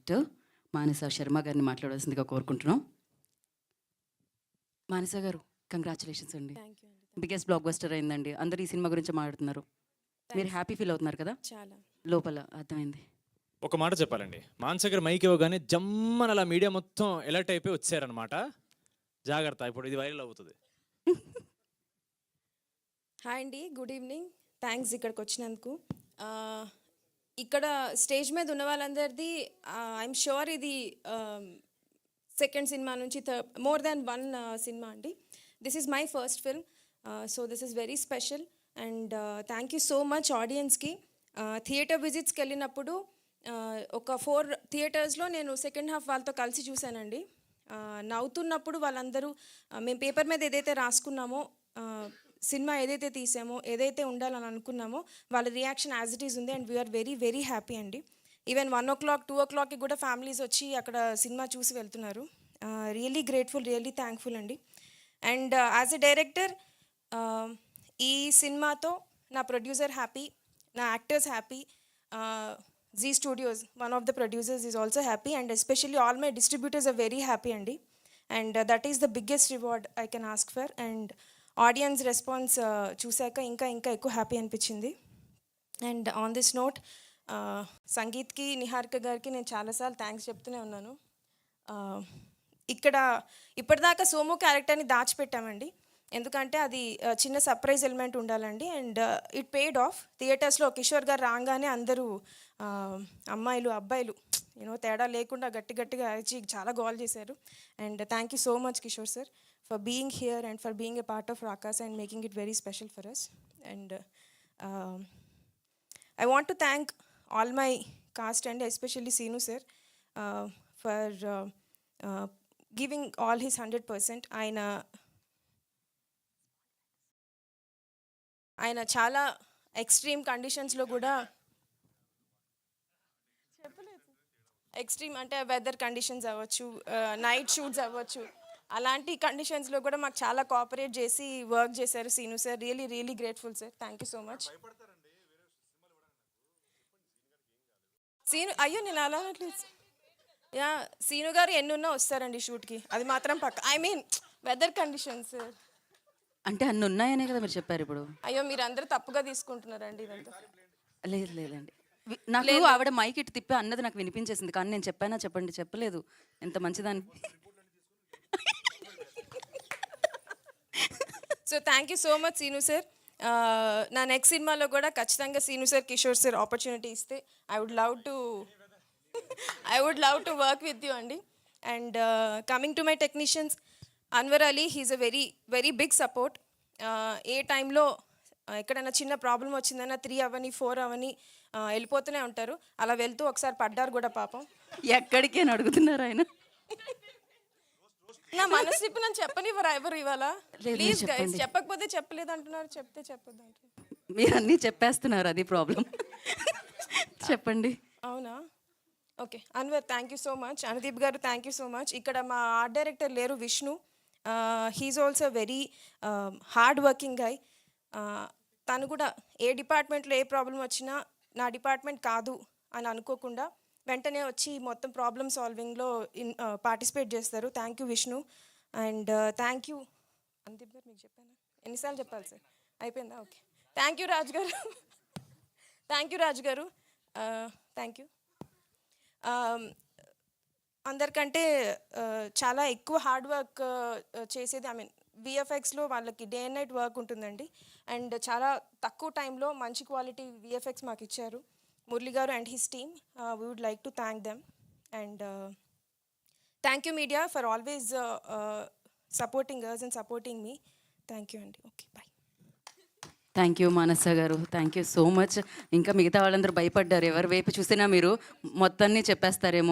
Actor మానస శర్మ గారిని మాట్లాడాల్సిందిగా కోరుకుంటున్నాం. మానస గారు, కంగ్రాచులేషన్స్ అండి. థ్యాంక్ యూ అండి. బిగ్గెస్ట్ బ్లాక్ బస్టర్ అయిందండి. అందరూ ఈ సినిమా గురించి మాట్లాడుతున్నారు. మీరు హ్యాపీ ఫీల్ అవుతున్నారు కదా? చాలా. లోపల అర్థమైంది. ఒక మాట చెప్పాలండి, మానస గారు మైక్ ఇవ్వగానే జమ్మన అలా మీడియా మొత్తం ఎలర్ట్ అయిపోయి వచ్చారనమాట. జాగ్రత్త, ఇప్పుడు ఇది వైరల్ అవుతుంది. హాయ్ అండి, గుడ్ ఈవినింగ్. థ్యాంక్స్ ఇక్కడికి వచ్చినందుకు. ఇక్కడ స్టేజ్ మీద ఉన్న వాళ్ళందరిది ఐఎమ్ షూర్ ఇది సెకండ్ సినిమా నుంచి మోర్ దాన్ వన్ సినిమా అండి. This is my first film, so this is very special. And thank you so much ఆడియన్స్కి. థియేటర్ విజిట్స్కి వెళ్ళినప్పుడు ఒక 4 థియేటర్స్లో నేను సెకండ్ హాఫ్ వాళ్ళతో కలిసి చూశానండి. నవ్వుతున్నప్పుడు వాళ్ళందరూ మేము పేపర్ మీద ఏదైతే రాసుకున్నామో, సినిమా ఏదైతే తీసామో, ఏదైతే ఉండాలని అనుకున్నామో వాళ్ళ రియాక్షన్ యాజ్ ఇట్ ఈస్ ఉంది. And we are very happy అండి. ఈవెన్ 1 o'clock 2 o'clockకి కూడా ఫ్యామిలీస్ వచ్చి అక్కడ సినిమా చూసి వెళ్తున్నారు. రియల్లీ గ్రేట్ఫుల్, రియల్లీ థ్యాంక్ఫుల్ అండి. అండ్ యాజ్ ఎ డైరెక్టర్ ఈ సినిమాతో నా ప్రొడ్యూసర్ హ్యాపీ, నా actors happy, Zee Studios one of the producers is also happy, and especially all my distributors are very happy అండి. And that is the biggest reward I can ask for. And audience response చూశాక ఇంకా ఇంకా ఎక్కువ happy అనిపించింది. And on this note, సంగీత్కి, నిహారిక గారికి నేను చాలాసార్లు థ్యాంక్స్ చెప్తూనే ఉన్నాను. ఇక్కడ ఇప్పటిదాకా సోము క్యారెక్టర్ని దాచిపెట్టామండి, ఎందుకంటే అది చిన్న సర్ప్రైజ్ ఎలిమెంట్ ఉండాలండి. And it paid of. థియేటర్స్లో కిషోర్ గారు రాగానే అందరూ అమ్మాయిలు అబ్బాయిలు తేడా లేకుండా గట్టి గట్టిగా అరిచి చాలా గోల్ చేశారు. And thank you so much Kishore sir for being here and for being a part of Rakas and making it very special for us. And I want to thank all my cast and especially Seenu sir for giving all his 100%. ఆయన చాలా extreme కండిషన్స్లో కూడా, extreme అంటే weather conditions అవ్వచ్చు, night shoots అవ్వచ్చు, అలాంటి కండిషన్స్లో కూడా మాకు చాలా కోఆపరేట్ చేసి వర్క్ చేశారు Seenu sir. Really really grateful sir. Thank you so much. Seenu అయ్యో నేను అలా యా సీను గారు ఎన్నున్నా వస్తారండి షూట్కి, అది మాత్రం పక్క. ఐ మీన్ వెదర్ కండిషన్స్ అంటే అన్ని ఉన్నాయనే కదా మీరు చెప్పారు ఇప్పుడు. అయ్యో మీరు అందరూ తప్పుగా తీసుకుంటున్నారండి ఇదంతా. లేదు లేదండి, నాకు ఆవిడ మైక్ ఇటు తిప్పి అన్నది నాకు వినిపించేసింది, కానీ నేను చెప్పానా చెప్పండి, చెప్పలేదు. ఎంత మంచిదాన్ని. So thank you so much Seenu sir. నా నెక్స్ట్ సినిమాలో కూడా ఖచ్చితంగా Seenu sir, Kishore sir opportunity ఇస్తే I would love to work with you అండి. And coming to my technicians, Anwar Ali, he's a very very big support. ఏ టైంలో ఎక్కడైనా చిన్న ప్రాబ్లం వచ్చిందన్నా 3 అవని 4 అవని వెళ్ళిపోతూనే ఉంటారు. అలా వెళ్తూ ఒకసారి పడ్డారు కూడా పాపం. ఎక్కడికి అని అడుగుతున్నారు ఆయన. నా మనసు ఇప్పుడు నన్ను చెప్పనివ్వరా ఎవరు ఇవాళ? ప్లీజ్ గైస్, చెప్పకపోతే చెప్పలేదు అంటున్నారు, చెప్తే చెప్పొద్దు అంటున్నారు. మీరు అన్నీ చెప్పేస్తున్నారు, అది ప్రాబ్లం. చెప్పండి. అవునా? Okay Anwar, thank you so much. Anudeep గారు థ్యాంక్ యూ సో మచ్. ఇక్కడ మా ఆర్ట్ డైరెక్టర్ లేరు, Vishnu. He's also very hard working guy. తను కూడా ఏ డిపార్ట్మెంట్లో ఏ ప్రాబ్లం వచ్చినా నా డిపార్ట్మెంట్ కాదు అని అనుకోకుండా వెంటనే వచ్చి మొత్తం ప్రాబ్లమ్ సాల్వింగ్లో పార్టిసిపేట్ చేస్తారు. Thank you Vishnu. And thank you Anudeep గారు. మీకు చెప్పాను, ఎన్నిసార్లు చెప్పాలి సార్? అయిపోయిందా? ఓకే. థ్యాంక్ యూ రాజు గారు. థ్యాంక్ యూ రాజు గారు. Thank you. అందరికంటే చాలా ఎక్కువ హార్డ్ వర్క్ చేసేది, ఐ మీన్ విఎఫ్ఎక్స్లో వాళ్ళకి డే అండ్ నైట్ వర్క్ ఉంటుందండి. అండ్ చాలా తక్కువ టైంలో మంచి క్వాలిటీ విఎఫ్ఎక్స్ మాకు ఇచ్చారు మురళి గారు and his team. We would like to thank them. And thank you media for always supporting us and supporting me. Thank you అండి. Okay, bye. Thank you Manasa గారు, థ్యాంక్ యూ సో మచ్. ఇంకా మిగతా వాళ్ళందరూ భయపడ్డారు, ఎవరి వైపు చూసినా మీరు మొత్తాన్ని చెప్పేస్తారేమో అని.